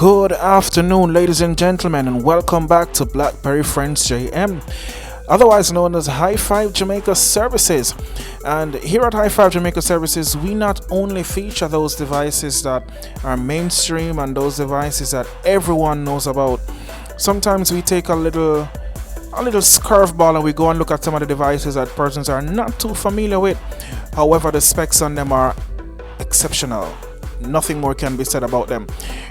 Good afternoon, ladies and gentlemen, and welcome back to BlackBerry Friends JM, otherwise known as High Five Jamaica Services. And here at High Five Jamaica Services, we not only feature those devices that are mainstream and those devices that everyone knows about. Sometimes we take a little curveball and we go and look at some of the devices that persons are not too familiar with. However, the specs on them are exceptional. Nothing more can be said about them.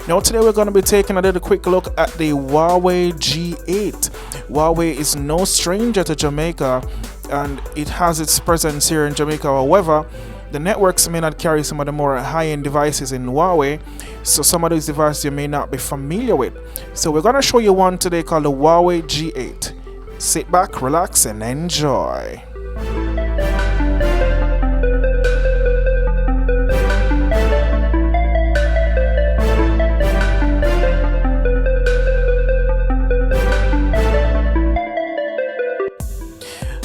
Now today we're going to be taking a little quick look at the Huawei G8. Huawei is no stranger to Jamaica and it has its presence here in Jamaica. However, the networks may not carry some of the more high-end devices in Huawei, so some of these devices you may not be familiar with. So we're going to show you one today called the Huawei G8. Sit back, relax and enjoy.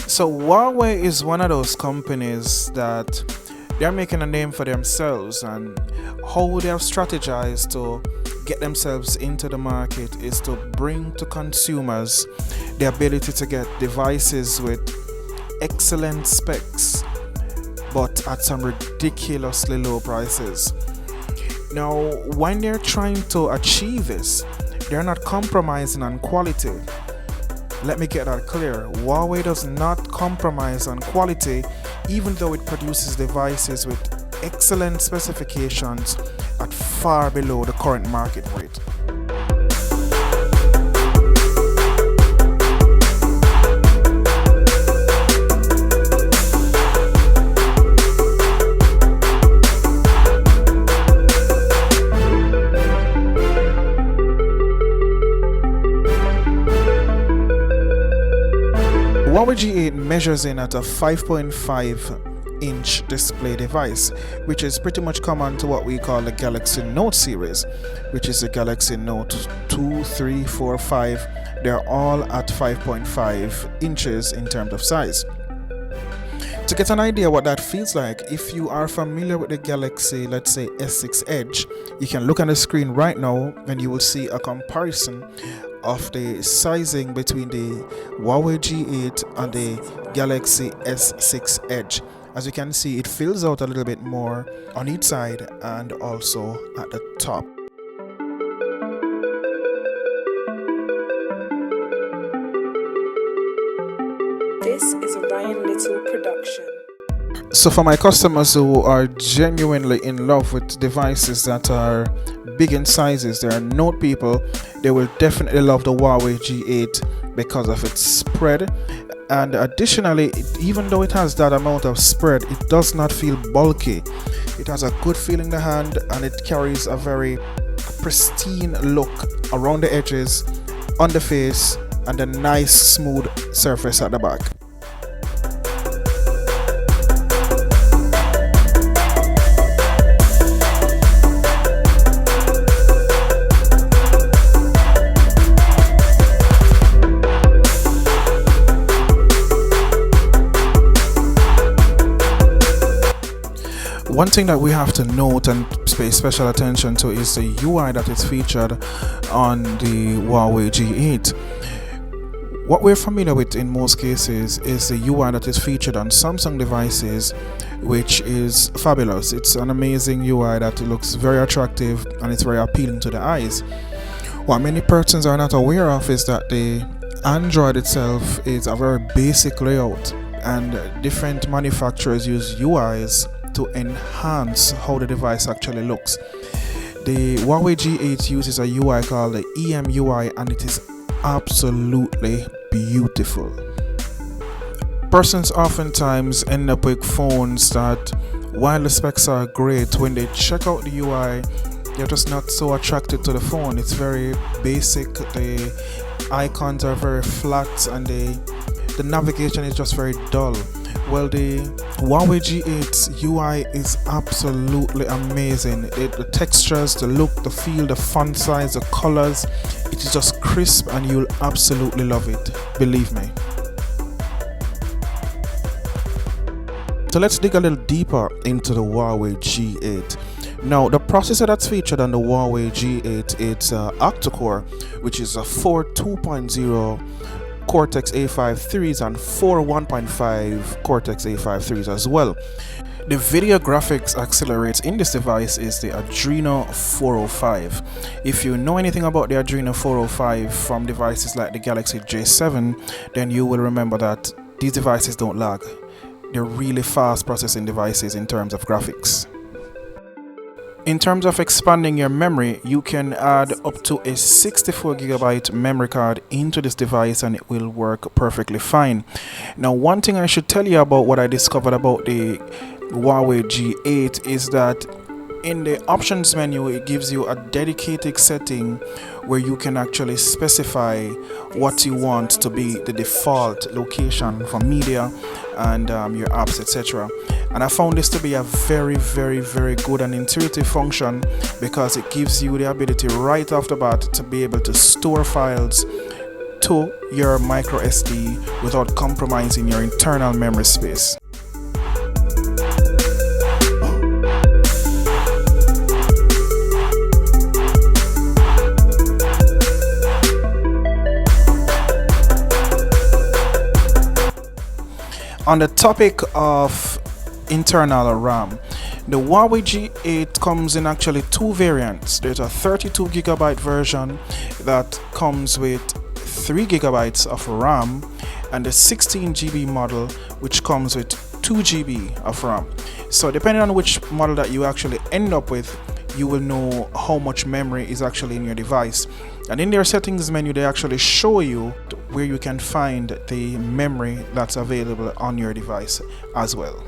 So Huawei is one of those companies that they're making a name for themselves, and how they have strategized to get themselves into the market is to bring to consumers the ability to get devices with excellent specs but at some ridiculously low prices. Now, when they're trying to achieve this, they're not compromising on quality. Let me get that clear. Huawei does not compromise on quality, even though it produces devices with excellent specifications at far below the current market rate. Huawei G8 measures in at a 5.5-inch display device, which is pretty much common to what we call the Galaxy Note series, which is the Galaxy Note 2, 3, 4, 5. They're all at 5.5 inches in terms of size. To get an idea what that feels like, if you are familiar with the Galaxy, let's say S6 Edge, you can look on the screen right now and you will see a comparison of the sizing between the Huawei G8 and the Galaxy S6 Edge. As you can see, it fills out a little bit more on each side and also at the top. This is a Ryan Little production. So for my customers who are genuinely in love with devices that are big in sizes, they are Note people, they will definitely love the Huawei G8 because of its spread. And additionally, even though it has that amount of spread, it does not feel bulky. It has a good feel in the hand and it carries a very pristine look around the edges, on the face, and a nice smooth surface at the back. One thing that we have to note and pay special attention to is the UI that is featured on the Huawei G8. What we're familiar with in most cases is the UI that is featured on Samsung devices, which is fabulous. It's an amazing UI that looks very attractive and it's very appealing to the eyes. What many persons are not aware of is that the Android itself is a very basic layout, and different manufacturers use UIs to enhance how the device actually looks. The Huawei G8 uses a UI called the EMUI and it is absolutely beautiful. Persons oftentimes end up with phones that, while the specs are great, when they check out the UI, they're just not so attracted to the phone. It's very basic, the icons are very flat, and the navigation is just very dull. Well, the Huawei G8's UI is absolutely amazing. The textures, the look, the feel, the font size, the colors, it is just crisp and you'll absolutely love it, believe me. So let's dig a little deeper into the Huawei G8. Now, the processor that's featured on the Huawei G8, it's octa-core, which is a 4 2.0 Cortex A5 3s and 4 1.5 Cortex A5 3s as well. The video graphics accelerator in this device is the Adreno 405. If you know anything about the Adreno 405 from devices like the Galaxy J7, then you will remember that these devices don't lag. They're really fast processing devices in terms of graphics. In terms of expanding your memory, you can add up to a 64GB memory card into this device and it will work perfectly fine. Now, one thing I should tell you about what I discovered about the Huawei G8 is that in the options menu, it gives you a dedicated setting where you can actually specify what you want to be the default location for media and your apps, etc. And I found this to be a very good and intuitive function because it gives you the ability right off the bat to be able to store files to your micro SD without compromising your internal memory space. On the topic of internal RAM, the Huawei G8 comes in actually two variants. There's a 32GB version that comes with 3GB of RAM and the 16GB model which comes with 2GB of RAM. So depending on which model that you actually end up with, you will know how much memory is actually in your device. And in their settings menu, they actually show you where you can find the memory that's available on your device as well.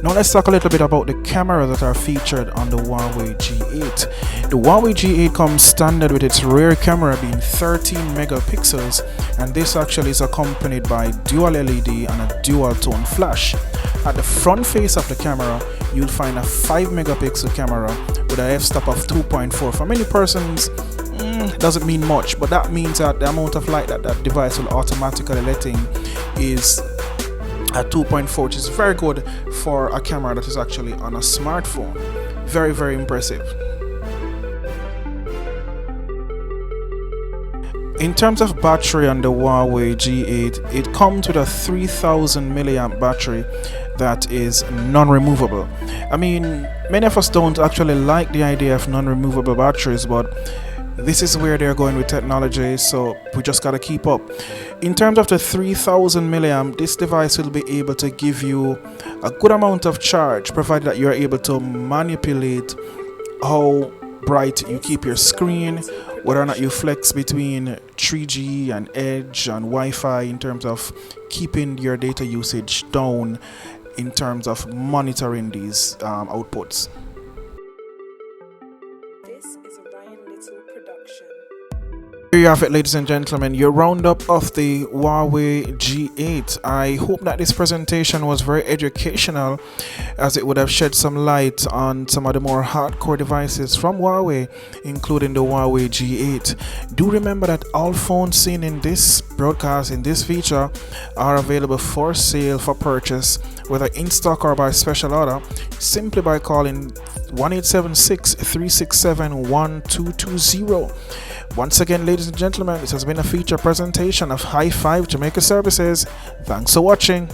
Now let's talk a little bit about the cameras that are featured on the Huawei G8. The Huawei G8 comes standard with its rear camera being 13 megapixels, and this actually is accompanied by dual LED and a dual tone flash. At the front face of the camera, you'll find a 5 megapixel camera with a f-stop of 2.4. For many persons, doesn't mean much, but that means that the amount of light that that device will automatically let in is at 2.4, which is very good for a camera that is actually on a smartphone. Very impressive. In terms of battery on the Huawei G8, it comes with a 3000 milliamp battery that is non-removable. I mean, many of us don't actually like the idea of non-removable batteries, but this is where they're going with technology, so we just gotta keep up. In terms of the 3000 milliamp, this device will be able to give you a good amount of charge, provided that you're able to manipulate how bright you keep your screen, whether or not you flex between 3G and Edge and Wi-Fi in terms of keeping your data usage down in terms of monitoring these outputs. Here you have it, ladies and gentlemen, your roundup of the Huawei G8. I hope that this presentation was very educational, as it would have shed some light on some of the more hardcore devices from Huawei, including the Huawei G8. Do remember that all phones seen in this broadcast, in this feature, are available for sale, for purchase, whether in stock or by special order, simply by calling 1-876-367-1220. Once again, ladies and gentlemen, this has been a feature presentation of High 5 Jamaica Services. Thanks for watching.